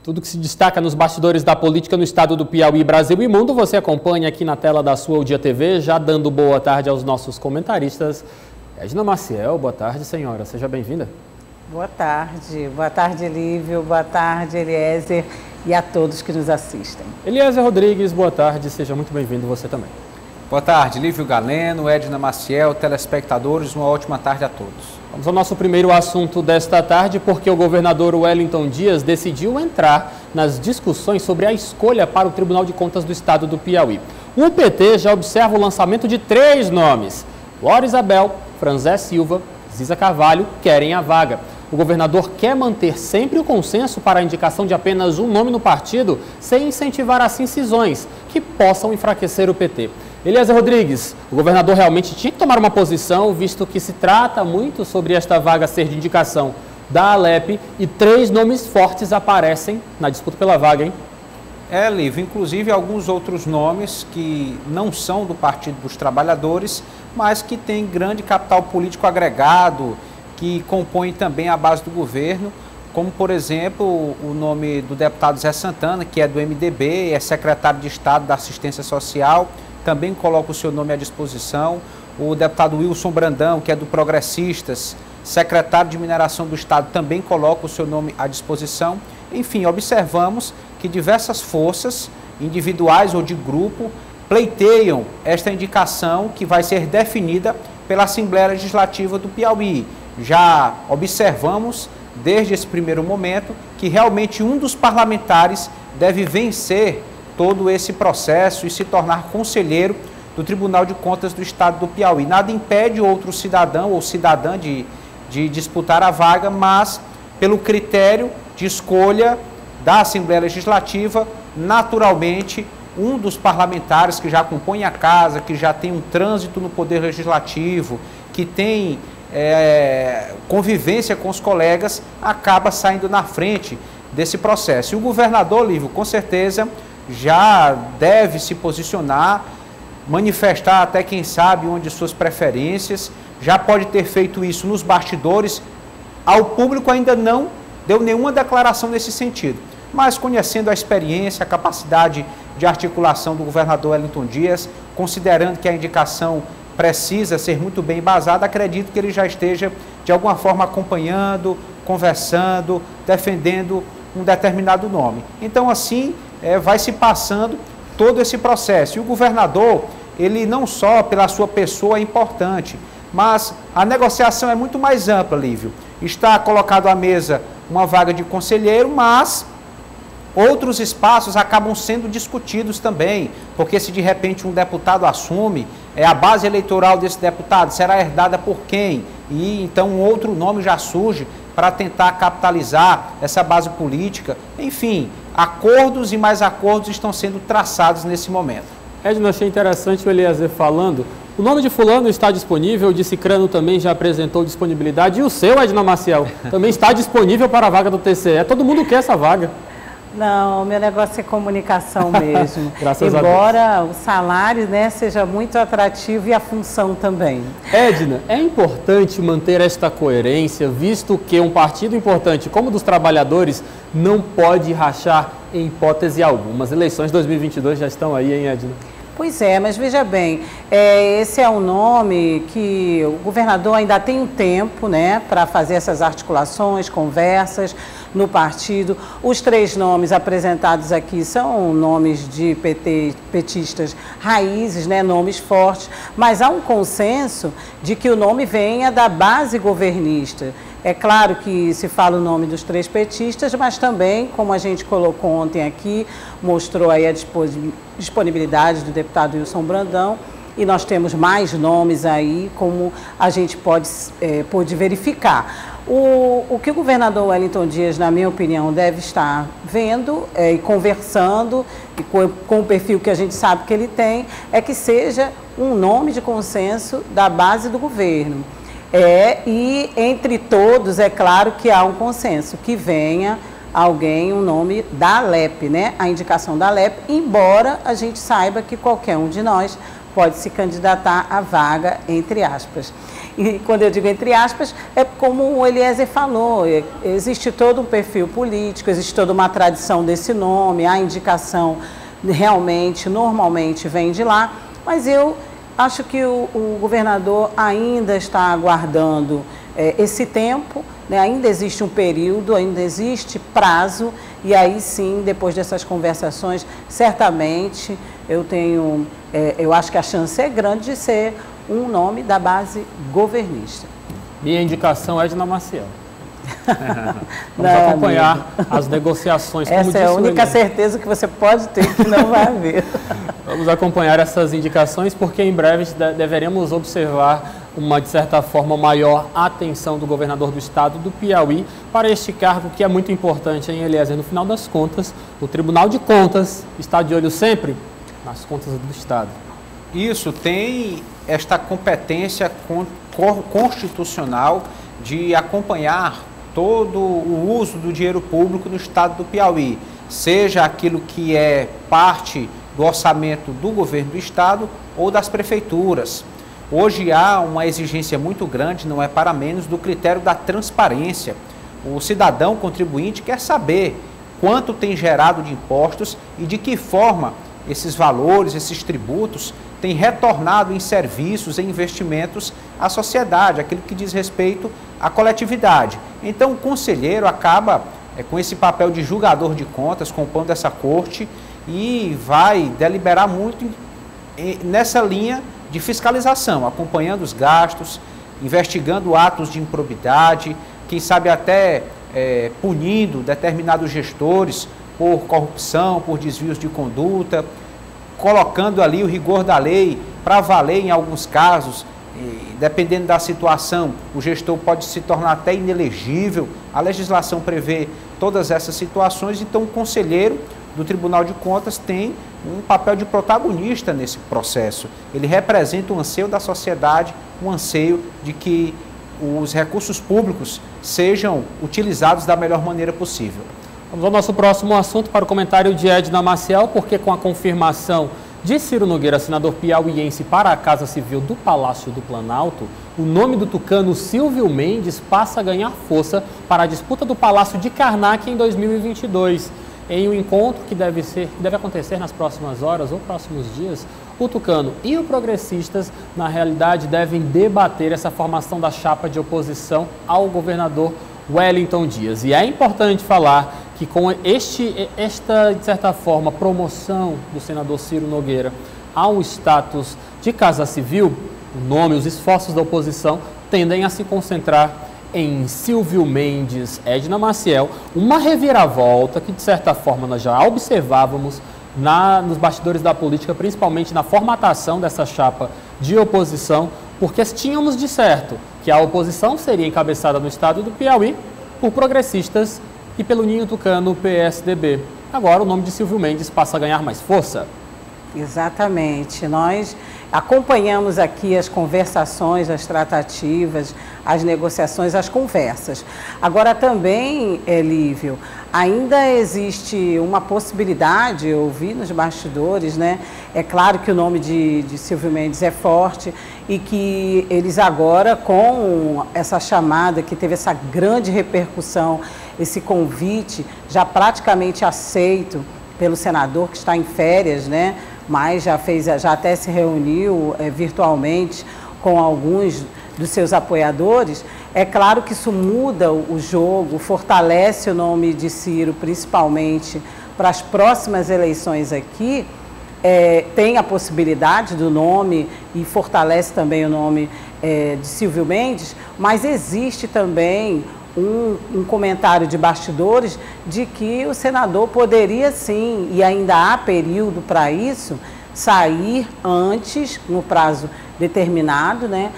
Tudo que se destaca nos bastidores da política no estado do Piauí, Brasil e mundo, você acompanha aqui na tela da sua O Dia TV, já dando boa tarde aos nossos comentaristas. Edna Maciel, boa tarde, senhora. Seja bem-vinda. Boa tarde, Lívio, boa tarde, Eliezer, e a todos que nos assistem. Eliezer Rodrigues, boa tarde, seja muito bem-vindo você também. Boa tarde, Lívio Galeno, Edna Maciel, telespectadores, uma ótima tarde a todos. Vamos ao nosso primeiro assunto desta tarde, porque o governador Wellington Dias decidiu entrar nas discussões sobre a escolha para o Tribunal de Contas do Estado do Piauí. O PT já observa o lançamento de 3 nomes. Laura Isabel, Franzé Silva, Ziza Carvalho querem a vaga. O governador quer manter sempre o consenso para a indicação de apenas um nome no partido, sem incentivar assim cisões que possam enfraquecer o PT. Eliezer Rodrigues, o governador realmente tinha que tomar uma posição, visto que se trata muito sobre esta vaga ser de indicação da Alep e 3 nomes fortes aparecem na disputa pela vaga, hein? Lívio, inclusive alguns outros nomes que não são do Partido dos Trabalhadores, mas que têm grande capital político agregado, que compõem também a base do governo, como, por exemplo, o nome do deputado Zé Santana, que é do MDB, é secretário de Estado da Assistência Social, também coloca o seu nome à disposição. O deputado Wilson Brandão, que é do Progressistas, secretário de Mineração do Estado, também coloca o seu nome à disposição. Enfim, observamos que diversas forças, individuais ou de grupo, pleiteiam esta indicação que vai ser definida pela Assembleia Legislativa do Piauí. Já observamos, desde esse primeiro momento, que realmente um dos parlamentares deve vencer todo esse processo e se tornar conselheiro do Tribunal de Contas do Estado do Piauí. Nada impede outro cidadão ou cidadã de disputar a vaga, mas pelo critério de escolha da Assembleia Legislativa, naturalmente, um dos parlamentares que já compõe a casa, que já tem um trânsito no Poder Legislativo, que tem convivência com os colegas, acaba saindo na frente desse processo. E o governador, Lívio, com certeza, já deve se posicionar, manifestar até, quem sabe, onde suas preferências, já pode ter feito isso nos bastidores. Ao público ainda não deu nenhuma declaração nesse sentido, mas conhecendo a experiência, a capacidade de articulação do governador Wellington Dias, considerando que a indicação precisa ser muito bem embasada, acredito que ele já esteja, de alguma forma, acompanhando, conversando, defendendo um determinado nome. Então, assim, vai se passando todo esse processo. E o governador, ele não só pela sua pessoa é importante, mas a negociação é muito mais ampla, Lívio. Está colocado à mesa uma vaga de conselheiro, mas outros espaços acabam sendo discutidos também, porque se de repente um deputado assume, a base eleitoral desse deputado será herdada por quem? E então um outro nome já surge para tentar capitalizar essa base política. Enfim, acordos e mais acordos estão sendo traçados nesse momento. Edna, achei interessante o Eliezer falando. O nome de fulano está disponível, o de Cicrano também já apresentou disponibilidade, e o seu, Edna Maciel, também está disponível para a vaga do TCE. Todo mundo quer essa vaga. Não, meu negócio é comunicação mesmo. Graças Embora o salário, seja muito atrativo e a função também. Edna, é importante manter esta coerência, visto que um partido importante como o dos trabalhadores não pode rachar em hipótese alguma. As eleições de 2022 já estão aí, hein, Edna? Pois é, mas veja bem, esse é um nome que o governador ainda tem um tempo, para fazer essas articulações, conversas no partido. Os 3 nomes apresentados aqui são nomes de petistas raízes, nomes fortes, mas há um consenso de que o nome venha da base governista. É claro que se fala o nome dos 3 petistas, mas também, como a gente colocou ontem aqui, mostrou aí a disponibilidade do deputado Wilson Brandão, e nós temos mais nomes aí, como a gente pôde verificar. O que o governador Wellington Dias, na minha opinião, deve estar vendo e conversando, e com o perfil que a gente sabe que ele tem, é que seja um nome de consenso da base do governo. E entre todos, é claro que há um consenso, que venha alguém, um nome da Alep, a indicação da Alep, embora a gente saiba que qualquer um de nós pode se candidatar à vaga, entre aspas. E quando eu digo entre aspas, é como o Eliezer falou, existe todo um perfil político, existe toda uma tradição desse nome, a indicação realmente, normalmente vem de lá, mas eu acho que o governador ainda está aguardando esse tempo, né? Ainda existe um período, ainda existe prazo, e aí sim, depois dessas conversações, certamente eu acho que a chance é grande de ser um nome da base governista. Minha indicação é Edna Maciel. Vamos acompanhar as negociações. Como essa é a única certeza que você pode ter que não vai haver. Vamos acompanhar essas indicações, porque em breve deveremos observar de certa forma, maior atenção do governador do estado do Piauí para este cargo que é muito importante, hein, Eliezer? No final das contas, o Tribunal de Contas está de olho sempre nas contas do estado. Isso, tem esta competência constitucional de acompanhar todo o uso do dinheiro público no estado do Piauí, seja aquilo que é parte do orçamento do governo do estado ou das prefeituras. Hoje há uma exigência muito grande, não é para menos, do critério da transparência. O cidadão contribuinte quer saber quanto tem gerado de impostos e de que forma esses valores, esses tributos, têm retornado em serviços, em investimentos à sociedade, aquilo que diz respeito à coletividade. Então, o conselheiro acaba com esse papel de julgador de contas, compondo essa corte, e vai deliberar muito nessa linha de fiscalização, acompanhando os gastos, investigando atos de improbidade, quem sabe até punindo determinados gestores por corrupção, por desvios de conduta, colocando ali o rigor da lei para valer em alguns casos. Dependendo da situação, o gestor pode se tornar até inelegível. A legislação prevê todas essas situações, então o conselheiro do Tribunal de Contas tem um papel de protagonista nesse processo. Ele representa o anseio da sociedade, um anseio de que os recursos públicos sejam utilizados da melhor maneira possível. Vamos ao nosso próximo assunto, para o comentário de Edna Maciel, porque com a confirmação de Ciro Nogueira, senador piauiense, para a Casa Civil do Palácio do Planalto, o nome do tucano Silvio Mendes passa a ganhar força para a disputa do Palácio de Karnak em 2022. Em um encontro que deve acontecer nas próximas horas ou próximos dias, o tucano e o progressistas, na realidade, devem debater essa formação da chapa de oposição ao governador Wellington Dias. E é importante falar que com esta, de certa forma, promoção do senador Ciro Nogueira ao status de Casa Civil, o nome, os esforços da oposição tendem a se concentrar em Silvio Mendes, Edna Maciel, uma reviravolta que, de certa forma, nós já observávamos nos bastidores da política, principalmente na formatação dessa chapa de oposição, porque tínhamos de certo que a oposição seria encabeçada no estado do Piauí por progressistas e pelo Ninho Tucano PSDB. Agora o nome de Silvio Mendes passa a ganhar mais força. Exatamente. Nós acompanhamos aqui as conversações, as tratativas, as negociações, as conversas. Agora também, Lívio, ainda existe uma possibilidade, eu vi nos bastidores, né? É claro que o nome de Silvio Mendes é forte e que eles agora, com essa chamada que teve essa grande repercussão, esse convite já praticamente aceito pelo senador que está em férias, né? Mas já até se reuniu virtualmente com alguns dos seus apoiadores. É claro que isso muda o jogo, fortalece o nome de Ciro, principalmente para as próximas eleições aqui. Tem a possibilidade do nome e fortalece também o nome de Silvio Mendes, mas existe também um comentário de bastidores de que o senador poderia sim, e ainda há período para isso, sair antes, no prazo determinado, né?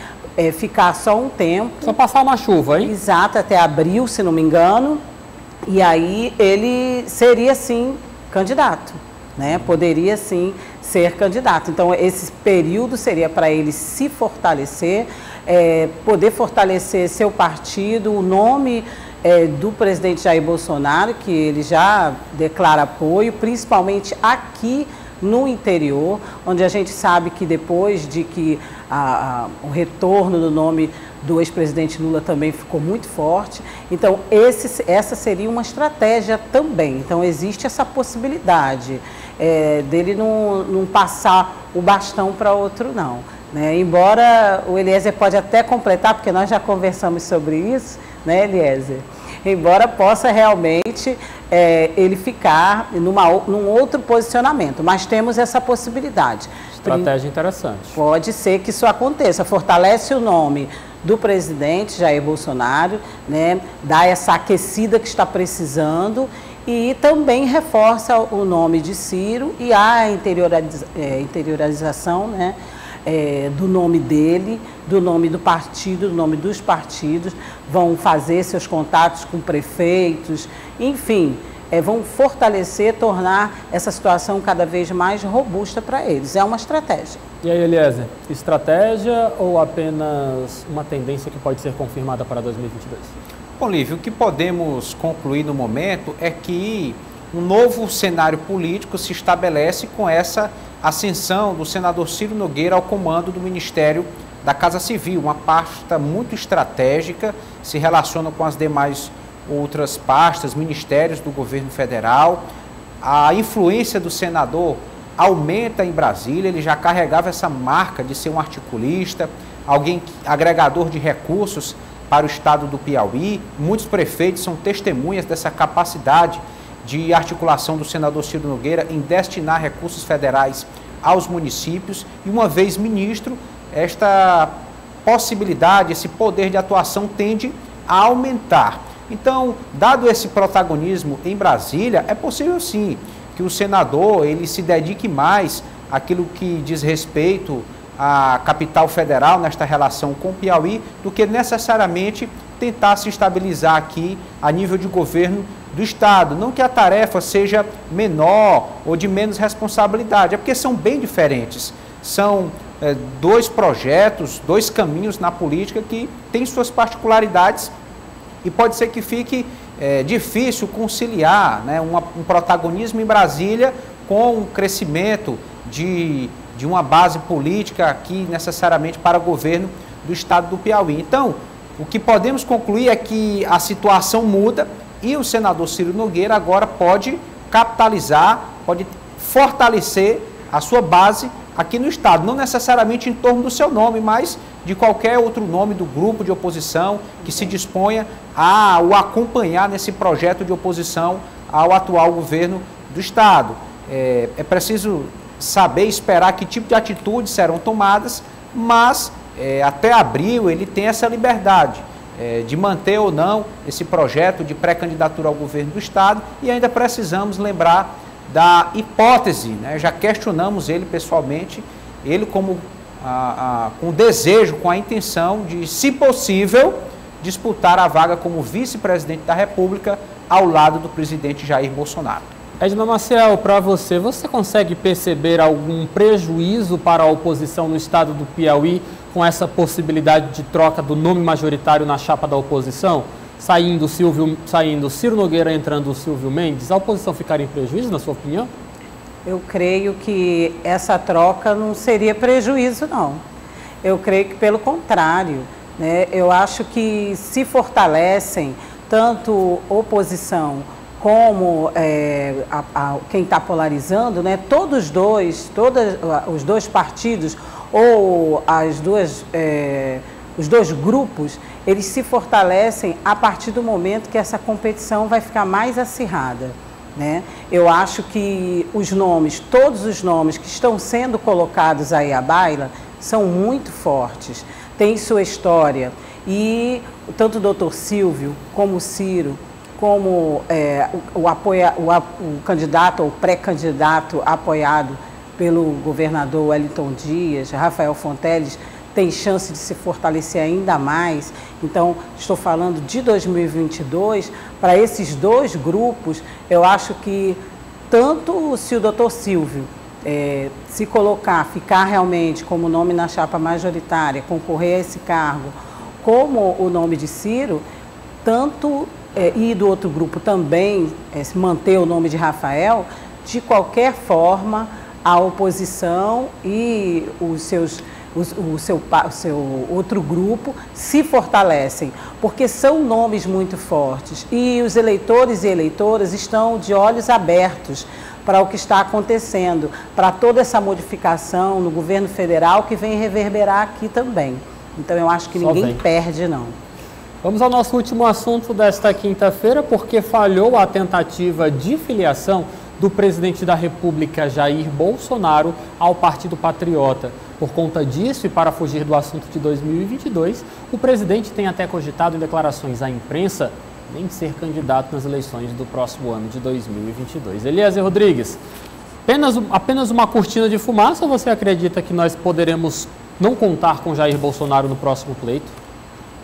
Ficar só um tempo. Só passar uma chuva, hein? Exato, até abril, se não me engano, e aí ele seria sim candidato, né? Poderia sim ser candidato. Então esse período seria para ele se fortalecer, poder fortalecer seu partido, o nome do presidente Jair Bolsonaro, que ele já declara apoio, principalmente aqui no interior, onde a gente sabe que depois de que o retorno do nome do ex-presidente Lula também ficou muito forte. Então, essa seria uma estratégia também. Então, existe essa possibilidade dele não passar o bastão para outro, não. Né? Embora o Eliezer pode até completar, porque nós já conversamos sobre isso, né, Eliezer? Embora possa realmente ele ficar num outro posicionamento, mas temos essa possibilidade. Estratégia interessante. Pode ser que isso aconteça, fortalece o nome do presidente Jair Bolsonaro, né, dá essa aquecida que está precisando e também reforça o nome de Ciro e a interiorização, né, do nome dele, do nome do partido, do nome dos partidos, vão fazer seus contatos com prefeitos, enfim, vão fortalecer, tornar essa situação cada vez mais robusta para eles. É uma estratégia. E aí, Eliezer, estratégia ou apenas uma tendência que pode ser confirmada para 2022? Bom, Lívio, o que podemos concluir no momento é que um novo cenário político se estabelece com essa ascensão do senador Ciro Nogueira ao comando do Ministério da Casa Civil, uma pasta muito estratégica, se relaciona com as demais outras pastas, ministérios do governo federal. A influência do senador aumenta em Brasília, ele já carregava essa marca de ser um articulista, alguém agregador de recursos para o estado do Piauí. Muitos prefeitos são testemunhas dessa capacidade de articulação do senador Ciro Nogueira em destinar recursos federais aos municípios. E uma vez ministro, esta possibilidade, esse poder de atuação tende a aumentar. Então, dado esse protagonismo em Brasília, é possível sim que o senador ele se dedique mais àquilo que diz respeito à capital federal nesta relação com o Piauí, do que necessariamente tentar se estabilizar aqui a nível de governo do estado. Não que a tarefa seja menor ou de menos responsabilidade, é porque são bem diferentes. São dois projetos, dois caminhos na política que têm suas particularidades e pode ser que fique difícil conciliar, né, um protagonismo em Brasília com um crescimento de uma base política aqui necessariamente para o governo do estado do Piauí. Então, o que podemos concluir é que a situação muda e o senador Ciro Nogueira agora pode capitalizar, pode fortalecer a sua base aqui no estado, não necessariamente em torno do seu nome, mas de qualquer outro nome do grupo de oposição que se disponha a o acompanhar nesse projeto de oposição ao atual governo do estado. É preciso saber, esperar que tipo de atitudes serão tomadas, mas até abril ele tem essa liberdade de manter ou não esse projeto de pré-candidatura ao governo do estado, e ainda precisamos lembrar da hipótese, né? Já questionamos ele pessoalmente, ele como com desejo, com a intenção de, se possível, disputar a vaga como vice-presidente da República ao lado do presidente Jair Bolsonaro. Edna Maciel, para você consegue perceber algum prejuízo para a oposição no estado do Piauí com essa possibilidade de troca do nome majoritário na chapa da oposição? Saindo Ciro Nogueira, entrando o Silvio Mendes, a oposição ficaria em prejuízo, na sua opinião? Eu creio que essa troca não seria prejuízo, não. Eu creio que, pelo contrário, né? Eu acho que se fortalecem tanto oposição como quem está polarizando, né? Todos os dois partidos ou os dois grupos, eles se fortalecem a partir do momento que essa competição vai ficar mais acirrada, né? Eu acho que todos os nomes que estão sendo colocados aí à baila são muito fortes, têm sua história, e tanto o doutor Silvio como o Ciro, como o candidato ou pré-candidato apoiado pelo governador Wellington Dias, Rafael Fonteles, tem chance de se fortalecer ainda mais. Então, estou falando de 2022, para esses dois grupos, eu acho que tanto se o doutor Silvio se ficar realmente como nome na chapa majoritária, concorrer a esse cargo, como o nome de Ciro, e do outro grupo também, se manter o nome de Rafael, de qualquer forma, a oposição e o seu outro grupo se fortalecem, porque são nomes muito fortes e os eleitores e eleitoras estão de olhos abertos para o que está acontecendo, para toda essa modificação no governo federal que vem reverberar aqui também. Então eu acho que ninguém perde, não. Vamos ao nosso último assunto desta quinta-feira, porque falhou a tentativa de filiação do presidente da República, Jair Bolsonaro, ao Partido Patriota. Por conta disso e para fugir do assunto de 2022, o presidente tem até cogitado em declarações à imprensa nem ser candidato nas eleições do próximo ano de 2022. Eliezer Rodrigues, apenas uma cortina de fumaça ou você acredita que nós poderemos não contar com Jair Bolsonaro no próximo pleito?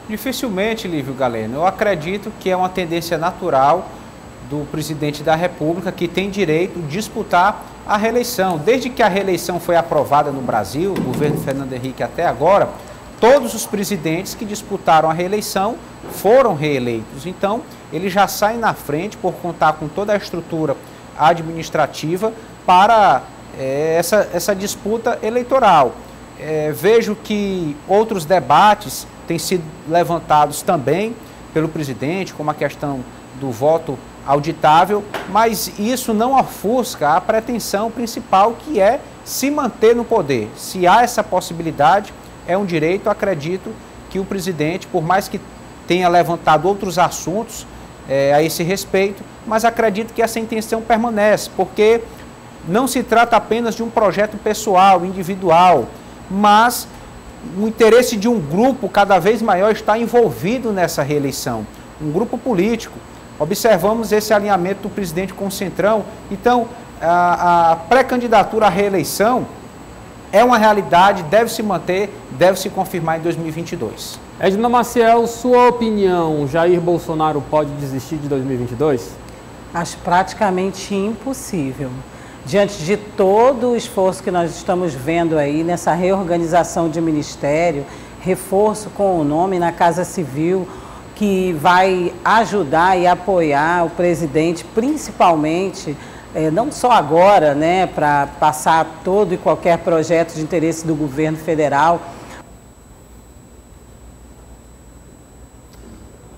Dificilmente, Lívio Galeno. Eu acredito que é uma tendência natural do presidente da República, que tem direito de disputar a reeleição. Desde que a reeleição foi aprovada no Brasil, o governo Fernando Henrique até agora, todos os presidentes que disputaram a reeleição foram reeleitos. Então, ele já sai na frente por contar com toda a estrutura administrativa para essa disputa eleitoral. Vejo que outros debates têm sido levantados também pelo presidente, como a questão do voto auditável, mas isso não ofusca a pretensão principal, que é se manter no poder. Se há essa possibilidade, é um direito. Acredito que o presidente, por mais que tenha levantado outros assuntos a esse respeito, mas acredito que essa intenção permanece, porque não se trata apenas de um projeto pessoal, individual, mas o interesse de um grupo cada vez maior está envolvido nessa reeleição, um grupo político. Observamos esse alinhamento do presidente com o Centrão. Então, a pré-candidatura à reeleição é uma realidade, deve se manter, deve se confirmar em 2022. Edna Maciel, sua opinião, Jair Bolsonaro pode desistir de 2022? Acho praticamente impossível. Diante de todo o esforço que nós estamos vendo aí nessa reorganização de ministério, reforço com o nome na Casa Civil, que vai ajudar e apoiar o presidente, principalmente, não só agora, né, para passar todo e qualquer projeto de interesse do governo federal.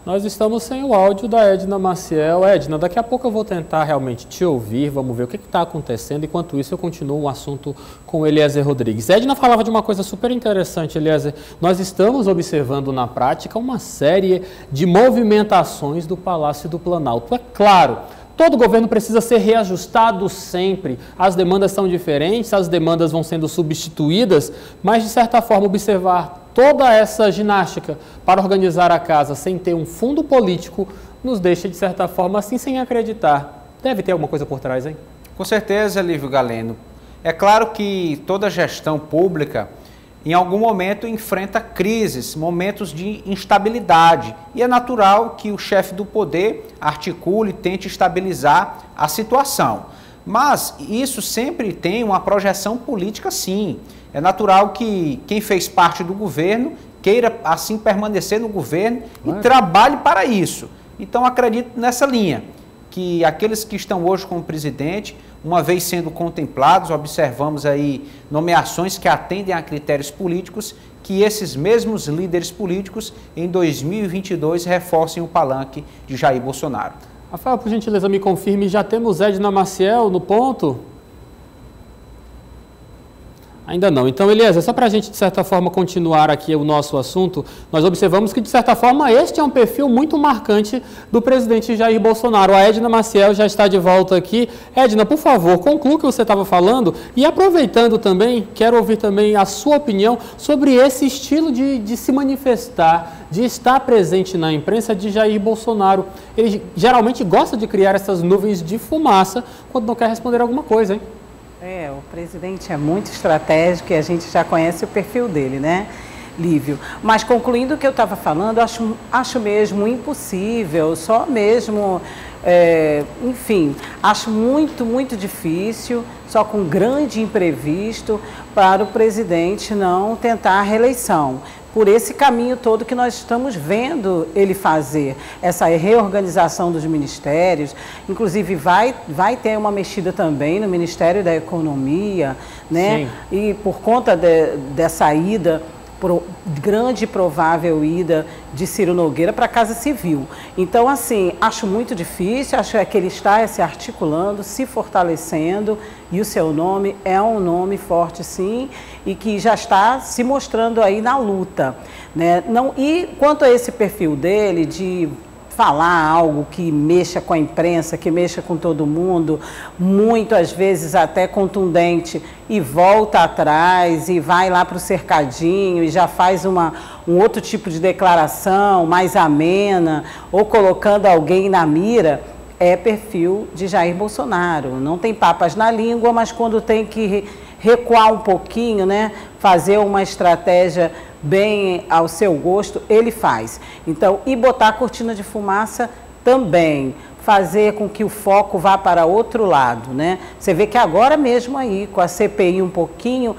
Nós estamos sem o áudio da Edna Maciel. Edna, daqui a pouco eu vou tentar realmente te ouvir, vamos ver o que está acontecendo. Enquanto isso, eu continuo o assunto com Eliezer Rodrigues. Edna falava de uma coisa super interessante, Eliezer. Nós estamos observando na prática uma série de movimentações do Palácio do Planalto. É claro, todo governo precisa ser reajustado sempre. As demandas são diferentes, as demandas vão sendo substituídas, mas, de certa forma, observar toda essa ginástica para organizar a casa sem ter um fundo político nos deixa, de certa forma, assim, sem acreditar. Deve ter alguma coisa por trás, hein? Com certeza, Lívio Galeno. É claro que toda gestão pública, em algum momento, enfrenta crises, momentos de instabilidade. E é natural que o chefe do poder articule e tente estabilizar a situação. Mas isso sempre tem uma projeção política, sim. É natural que quem fez parte do governo queira, assim, permanecer no governo e trabalhe para isso. Então, acredito nessa linha, que aqueles que estão hoje como presidente, uma vez sendo contemplados, observamos aí nomeações que atendem a critérios políticos, que esses mesmos líderes políticos, em 2022, reforcem o palanque de Jair Bolsonaro. Rafael, por gentileza, me confirme, já temos Edna Maciel no ponto? Ainda não. Então, Eliezer, só para a gente, de certa forma, continuar aqui o nosso assunto, nós observamos que, de certa forma, este é um perfil muito marcante do presidente Jair Bolsonaro. A Edna Maciel já está de volta aqui. Edna, por favor, conclua o que você estava falando e, aproveitando também, quero ouvir também a sua opinião sobre esse estilo de se manifestar, de estar presente na imprensa de Jair Bolsonaro. Ele geralmente gosta de criar essas nuvens de fumaça quando não quer responder alguma coisa, hein? O presidente é muito estratégico e a gente já conhece o perfil dele, né, Lívio? Mas concluindo o que eu estava falando, acho mesmo impossível, só mesmo, enfim, acho muito, muito difícil, só com grande imprevisto, para o presidente não tentar a reeleição. por esse caminho todo que nós estamos vendo ele fazer, essa reorganização dos ministérios. Inclusive vai ter uma mexida também no Ministério da Economia, né? Sim. E por conta dessa ida, grande e provável ida de Ciro Nogueira para a Casa Civil. Então, assim, acho muito difícil, acho que ele está se articulando, se fortalecendo, e o seu nome é um nome forte, sim, e que já está se mostrando aí na luta, né? E quanto a esse perfil dele de falar algo que mexa com a imprensa, que mexa com todo mundo, muitas vezes até contundente, e volta atrás e vai lá para o cercadinho e já faz um outro tipo de declaração mais amena, ou colocando alguém na mira, é perfil de Jair Bolsonaro. Não tem papas na língua, mas quando tem que recuar um pouquinho, né, fazer uma estratégia bem ao seu gosto, ele faz. Então, e botar a cortina de fumaça também, fazer com que o foco vá para outro lado, né? Você vê que agora mesmo aí, com a CPI um pouquinho,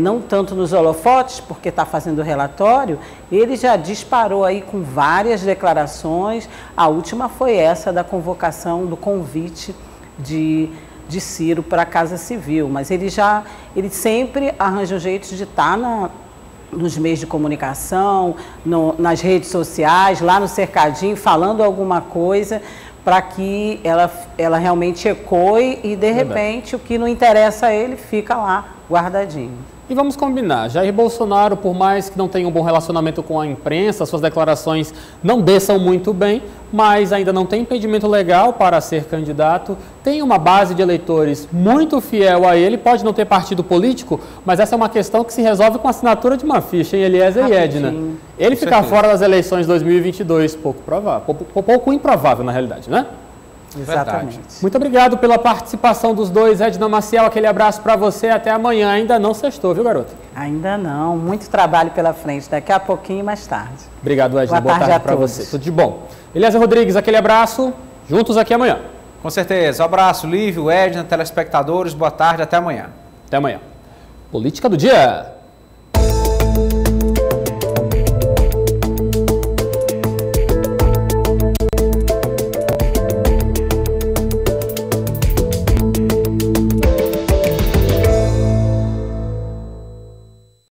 não tanto nos holofotes, porque está fazendo o relatório, ele já disparou aí com várias declarações. A última foi essa da convocação, do convite de Ciro para a Casa Civil, mas ele sempre arranja um jeito de estar nos meios de comunicação, nas redes sociais, lá no cercadinho, falando alguma coisa para que ela realmente ecoe e, de repente, o que não interessa a ele fica lá guardadinho. E vamos combinar, Jair Bolsonaro, por mais que não tenha um bom relacionamento com a imprensa, suas declarações não desçam muito bem, mas ainda não tem impedimento legal para ser candidato, tem uma base de eleitores muito fiel a ele, pode não ter partido político, mas essa é uma questão que se resolve com a assinatura de uma ficha, em Eliezer e Edna. Ele ficar fora das eleições 2022, pouco improvável na realidade, né? Exatamente. Muito obrigado pela participação dos dois. Edna Maciel, aquele abraço para você. Até amanhã. Ainda não sextou, viu, garota? Ainda não. Muito trabalho pela frente. Daqui a pouquinho e mais tarde. Obrigado, Edna. Boa tarde para você. Tudo de bom. Eliezer Rodrigues, aquele abraço. Juntos aqui amanhã. Com certeza. Um abraço, Lívio, Edna, telespectadores. Boa tarde. Até amanhã. Até amanhã. Política do dia.